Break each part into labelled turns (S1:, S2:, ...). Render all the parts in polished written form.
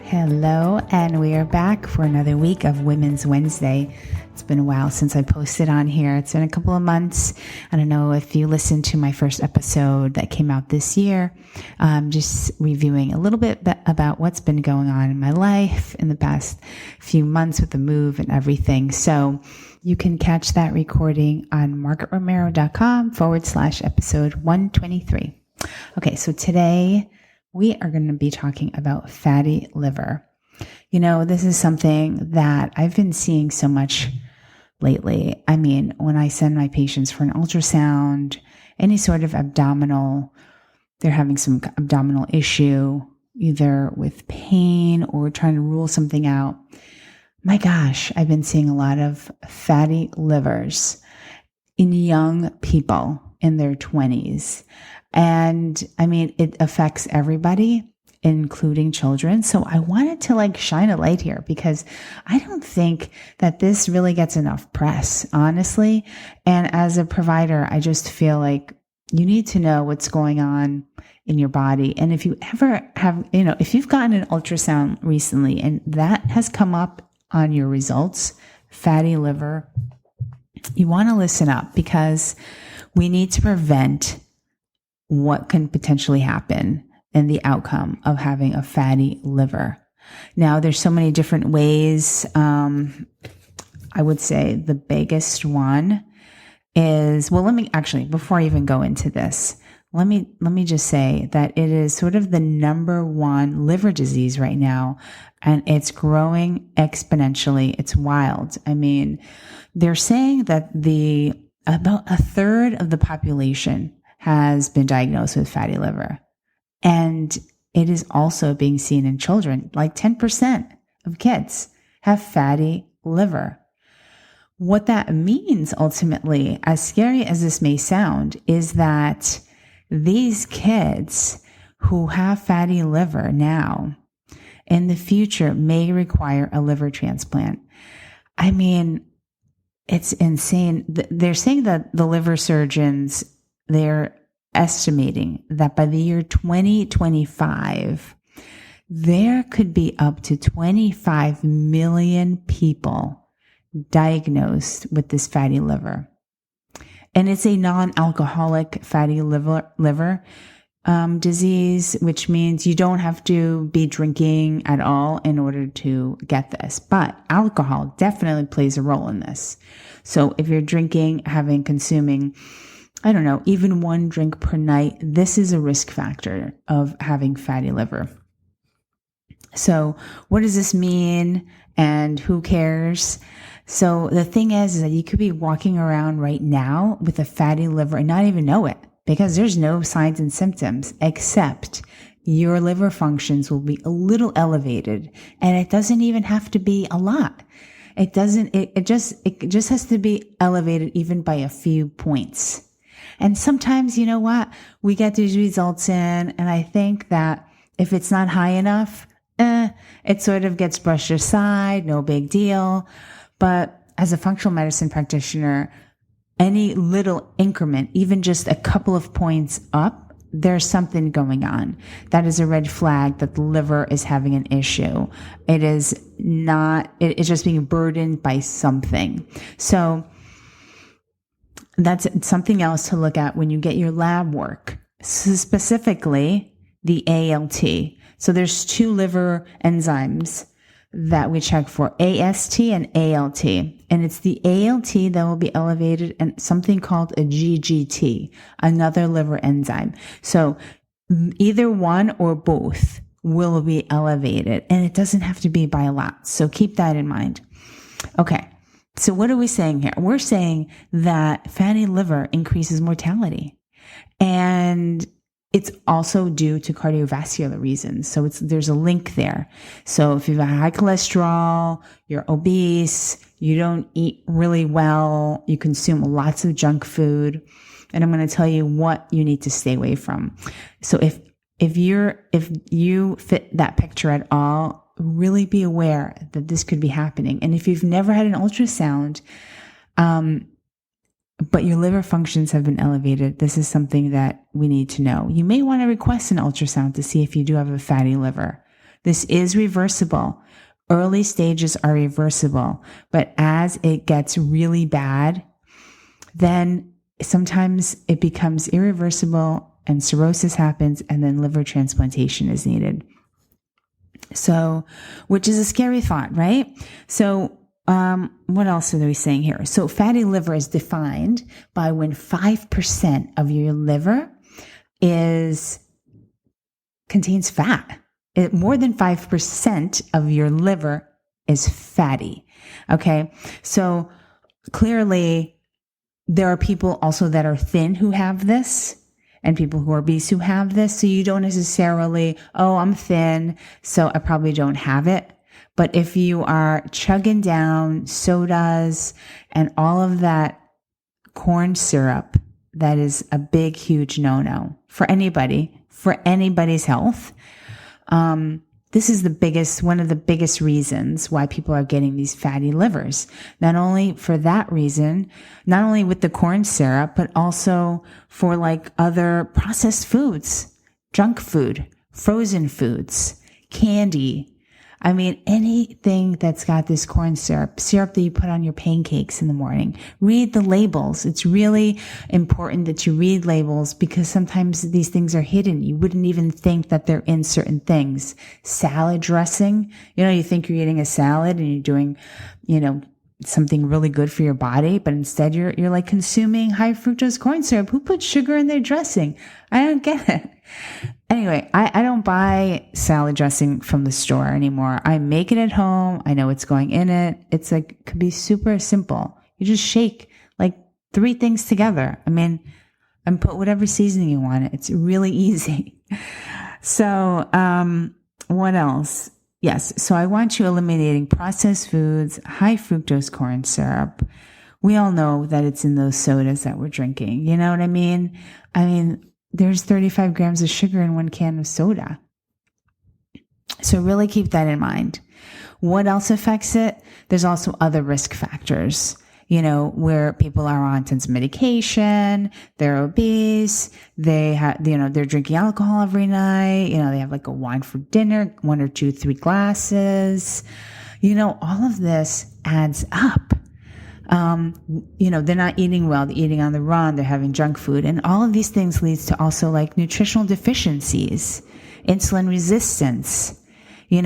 S1: Hello, and we are back for another week of Women's Wednesday. It's been a while since I posted on here. It's been a couple of months. I don't know if you listened to my first episode that came out this year, just reviewing a little bit about what's been going on in my life in the past few months with the move and everything. So you can catch that recording on margaretromero.com/episode 123. Okay, so today we are going to be talking about fatty liver. You know, this is something that I've been seeing so much lately. I mean, when I send my patients for an ultrasound, any sort of they're having some abdominal issue, either with pain or trying to rule something out. My gosh, I've been seeing a lot of fatty livers in young people in their 20s. And I mean, it affects everybody, including children. So I wanted to shine a light here because I don't think that this really gets enough press, honestly. And as a provider, I just feel like you need to know what's going on in your body. And if you ever have, if you've gotten an ultrasound recently and that has come up on your results, fatty liver, you want to listen up because we need to prevent what can potentially happen and the outcome of having a fatty liver. Now, there's so many different ways. I would say the biggest one is, before I even go into this, let me just say that it is sort of the number one liver disease right now, and it's growing exponentially. It's wild. I mean, they're saying that about a third of the population has been diagnosed with fatty liver. And it is also being seen in children. Like 10% of kids have fatty liver. What that means ultimately, as scary as this may sound, is that these kids who have fatty liver now in the future may require a liver transplant. I mean, it's insane. They're saying that the liver surgeons, they're estimating that by the year 2025, there could be up to 25 million people diagnosed with this fatty liver. And it's a non-alcoholic fatty liver disease, which means you don't have to be drinking at all in order to get this. But alcohol definitely plays a role in this. So if you're consuming, I don't know, even one drink per night, this is a risk factor of having fatty liver. So what does this mean and who cares? So the thing is that you could be walking around right now with a fatty liver and not even know it because there's no signs and symptoms except your liver functions will be a little elevated, and it doesn't even have to be a lot. It just has to be elevated even by a few points. And sometimes, you know what, we get these results in, and I think that if it's not high enough, it sort of gets brushed aside, no big deal. But as a functional medicine practitioner, any little increment, even just a couple of points up, there's something going on. That is a red flag that the liver is having an issue. It's just being burdened by something. So that's something else to look at when you get your lab work, specifically the ALT. So there's two liver enzymes that we check for, AST and ALT. And it's the ALT that will be elevated and something called a GGT, another liver enzyme. So either one or both will be elevated, and it doesn't have to be by a lot. So keep that in mind. Okay. So what are we saying here? We're saying that fatty liver increases mortality, and it's also due to cardiovascular reasons. So there's a link there. So if you have high cholesterol, you're obese, you don't eat really well, you consume lots of junk food, and I'm going to tell you what you need to stay away from. So if you fit that picture at all, really be aware that this could be happening. And if you've never had an ultrasound, but your liver functions have been elevated, this is something that we need to know. You may want to request an ultrasound to see if you do have a fatty liver. This is reversible. Early stages are reversible, but as it gets really bad, then sometimes it becomes irreversible and cirrhosis happens, and then liver transplantation is needed. So, which is a scary thought, right? So, what else are we saying here? So fatty liver is defined by when 5% of your liver contains fat. More than 5% of your liver is fatty. Okay. So clearly there are people also that are thin who have this, and people who are obese who have this. So you don't necessarily, oh, I'm thin, so I probably don't have it. But if you are chugging down sodas and all of that corn syrup, that is a big, huge no-no for anybody's health. This is one of the biggest reasons why people are getting these fatty livers. Not only for that reason, not only with the corn syrup, but also for like other processed foods, junk food, frozen foods, candy. I mean, anything that's got this corn syrup that you put on your pancakes in the morning. Read the labels. It's really important that you read labels because sometimes these things are hidden. You wouldn't even think that they're in certain things. Salad dressing, you think you're eating a salad and you're doing, something really good for your body, but instead you're like consuming high fructose corn syrup. Who puts sugar in their dressing? I don't get it. Anyway, I don't buy salad dressing from the store anymore. I make it at home. I know what's going in it. It's like, could be super simple. You just shake like 3 things together. I mean, and put whatever seasoning you want. It's really easy. So, what else? Yes. So I want you eliminating processed foods, high fructose corn syrup. We all know that it's in those sodas that we're drinking. You know what I mean? There's 35 grams of sugar in 1 can of soda. So really keep that in mind. What else affects it? There's also other risk factors, where people are on tons of medication, they're obese, they're drinking alcohol every night, they have like a wine for dinner, 1 or 2, 3 glasses. All of this adds up. They're not eating well, they're eating on the run, they're having junk food. And all of these things leads to also like nutritional deficiencies, insulin resistance. You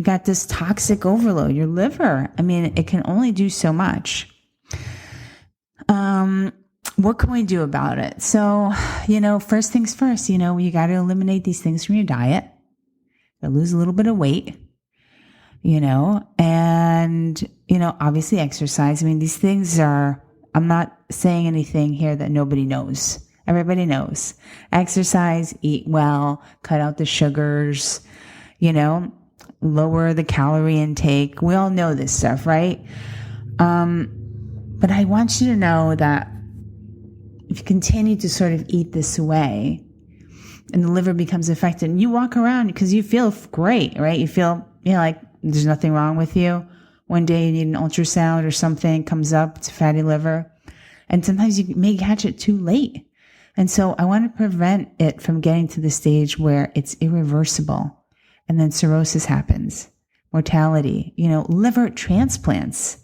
S1: got this toxic overload, your liver. It can only do so much. What can we do about it? So, first things first, you got to eliminate these things from your diet. You lose a little bit of weight. And, obviously exercise. These things I'm not saying anything here that nobody knows. Everybody knows. Exercise, eat well, cut out the sugars, lower the calorie intake. We all know this stuff, right? But I want you to know that if you continue to sort of eat this way and the liver becomes affected and you walk around because you feel great, right? You feel, like there's nothing wrong with you. One day you need an ultrasound or something comes up, it's a fatty liver. And sometimes you may catch it too late. And so I want to prevent it from getting to the stage where it's irreversible. And then cirrhosis happens, mortality, liver transplants.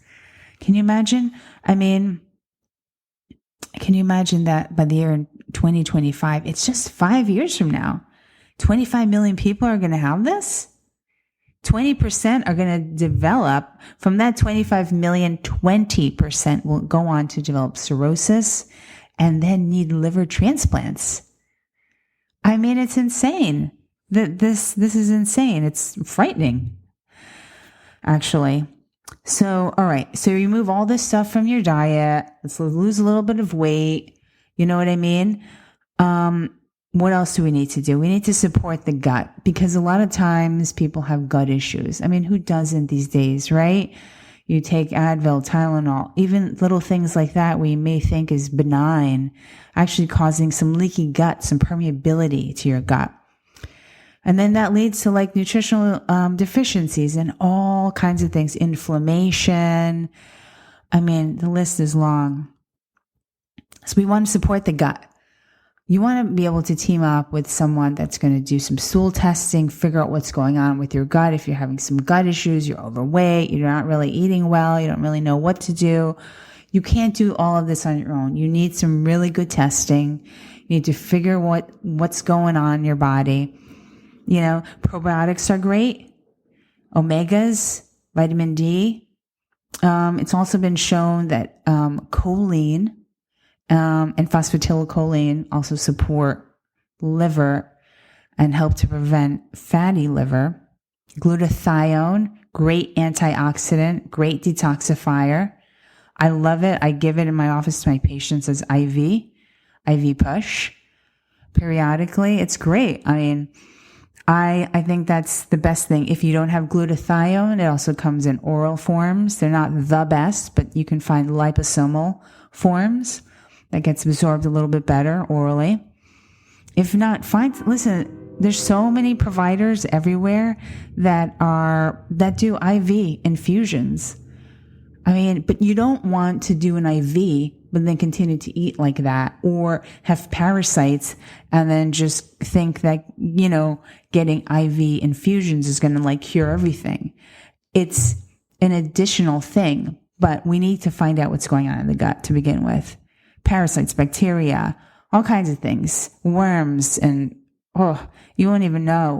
S1: Can you imagine? Can you imagine that by the year 2025, it's just 5 years from now, 25 million people are going to have this? 20% are going to develop. From that 25 million, 20% will go on to develop cirrhosis and then need liver transplants. It's insane. This is insane. It's frightening, actually. So, all right. So remove all this stuff from your diet. Let's lose a little bit of weight. You know what I mean? What else do we need to do? We need to support the gut because a lot of times people have gut issues. Who doesn't these days, right? You take Advil, Tylenol, even little things like that we may think is benign, actually causing some leaky gut, some permeability to your gut. And then that leads to like nutritional deficiencies and all kinds of things, inflammation. The list is long. So we want to support the gut. You want to be able to team up with someone that's going to do some stool testing, figure out what's going on with your gut. If you're having some gut issues, you're overweight, you're not really eating well, you don't really know what to do. You can't do all of this on your own. You need some really good testing. You need to figure what's going on in your body. Probiotics are great. Omegas, vitamin D. It's also been shown that choline and phosphatidylcholine also support liver and help to prevent fatty liver. Glutathione, great antioxidant, great detoxifier. I love it. I give it in my office to my patients as IV push periodically. It's great. I mean, I think that's the best thing. If you don't have glutathione, it also comes in oral forms. They're not the best, but you can find liposomal forms that gets absorbed a little bit better orally. If not, listen, there's so many providers everywhere that do IV infusions. I mean, but you don't want to do an IV, but then continue to eat like that, or have parasites and then just think that, getting IV infusions is going to cure everything. It's an additional thing, but we need to find out what's going on in the gut to begin with. Parasites, bacteria, all kinds of things, worms, and you won't even know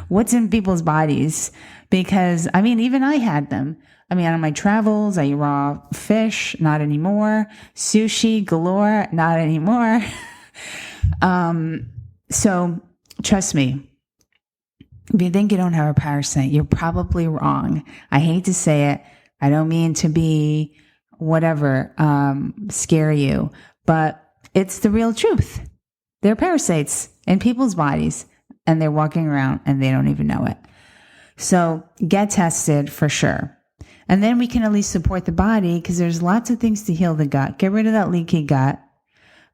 S1: what's in people's bodies, because even I had them. On my travels, I eat raw fish, not anymore. Sushi galore, not anymore. So trust me, if you think you don't have a parasite, you're probably wrong. I hate to say it. I don't mean to be scare you, but it's the real truth. They're parasites in people's bodies, and they're walking around and they don't even know it. So get tested for sure. And then we can at least support the body, because there's lots of things to heal the gut. Get rid of that leaky gut.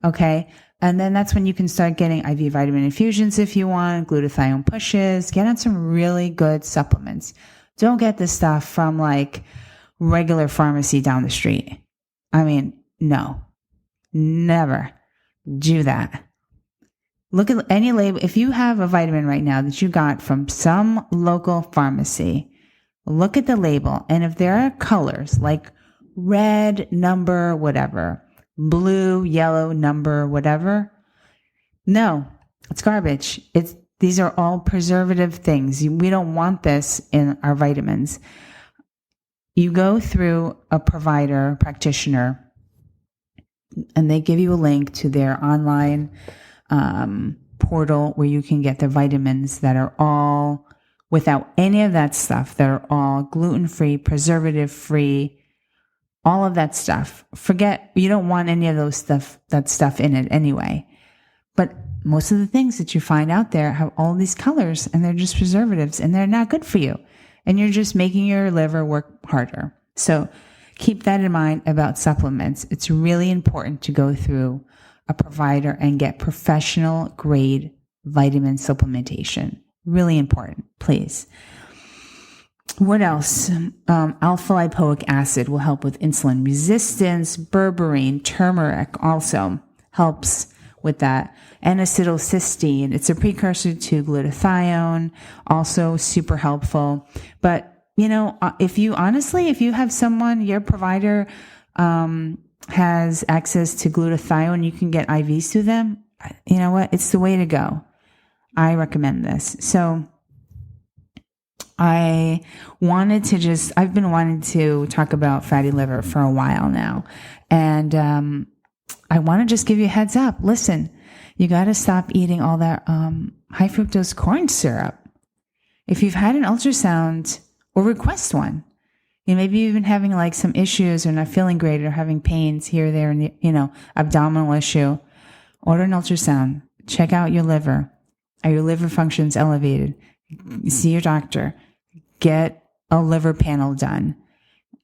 S1: Okay. And then that's when you can start getting IV vitamin infusions if you want, glutathione pushes, get on some really good supplements. Don't get this stuff from regular pharmacy down the street. No, never do that. Look at any label. If you have a vitamin right now that you got from some local pharmacy, look at the label. And if there are colors like red, number, whatever, blue, yellow, number, whatever, no, it's garbage. These are all preservative things. We don't want this in our vitamins. You go through a practitioner, and they give you a link to their online portal where you can get the vitamins that are all without any of that stuff, that are all gluten-free, preservative-free, all of that stuff. You don't want any of that stuff in it anyway. But most of the things that you find out there have all these colors, and they're just preservatives, and they're not good for you. And you're just making your liver work harder. So keep that in mind about supplements. It's really important to go through a provider and get professional grade vitamin supplementation. Really important, please. What else? Alpha lipoic acid will help with insulin resistance. Berberine, turmeric also helps with that. N-acetylcysteine, it's a precursor to glutathione, also super helpful. But, if you have someone, your provider has access to glutathione, you can get IVs to them, you know what? It's the way to go. I recommend this. So I've been wanting to talk about fatty liver for a while now. And I want to just give you a heads up. Listen, you got to stop eating all that high fructose corn syrup. If you've had an ultrasound, or request one, maybe you've been having some issues or not feeling great or having pains here, there, and the, abdominal issue, order an ultrasound. Check out your liver. Are your liver functions elevated? See your doctor. Get a liver panel done.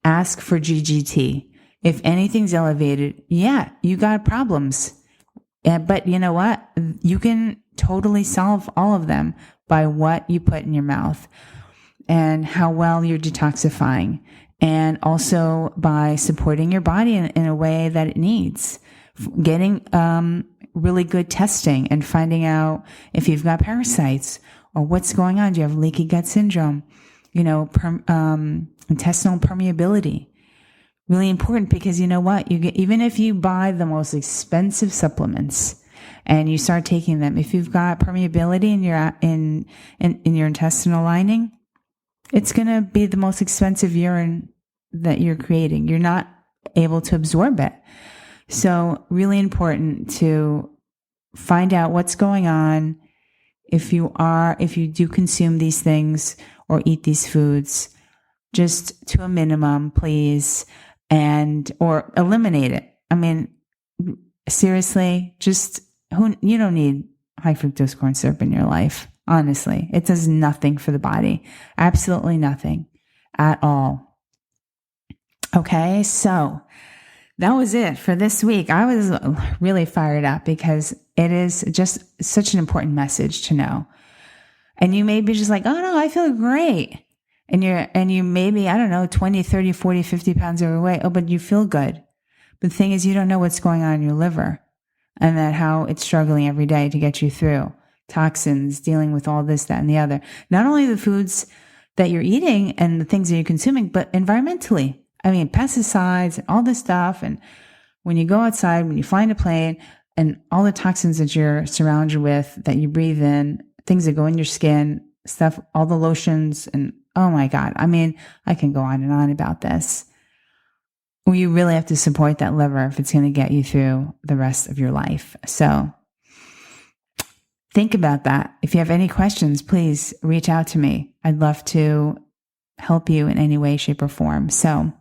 S1: Ask for GGT. If anything's elevated, you got problems. But you know what? You can totally solve all of them by what you put in your mouth and how well you're detoxifying, and also by supporting your body in a way that it needs getting really good testing and finding out if you've got parasites or what's going on. Do you have leaky gut syndrome? Intestinal permeability. Really important, because you know what? Even if you buy the most expensive supplements and you start taking them, if you've got permeability in your intestinal lining, it's going to be the most expensive urine that you're creating. You're not able to absorb it. So really important to find out what's going on. If you do consume these things or eat these foods, just to a minimum, please, or eliminate it. I mean, seriously, you don't need high fructose corn syrup in your life. Honestly, it does nothing for the body. Absolutely nothing at all. Okay, so that was it for this week. I was really fired up because it is just such an important message to know. And you may be just like, oh no, I feel great. And you maybe, I don't know, 20, 30, 40, 50 pounds overweight. Oh, but you feel good. But the thing is, you don't know what's going on in your liver and how it's struggling every day to get you through toxins, dealing with all this, that, and the other. Not only the foods that you're eating and the things that you're consuming, but environmentally. I mean, pesticides and all this stuff. And when you go outside, when you fly in a plane, and all the toxins that you're surrounded with, that you breathe in, things that go in your skin, stuff, all the lotions, and oh my God. I mean, I can go on and on about this. Well, you really have to support that liver if it's going to get you through the rest of your life. So think about that. If you have any questions, please reach out to me. I'd love to help you in any way, shape, or form. So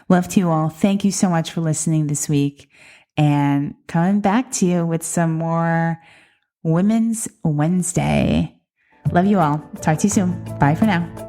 S1: love to you all. Thank you so much for listening this week, and coming back to you with some more Women's Wednesday. Love you all. Talk to you soon. Bye for now.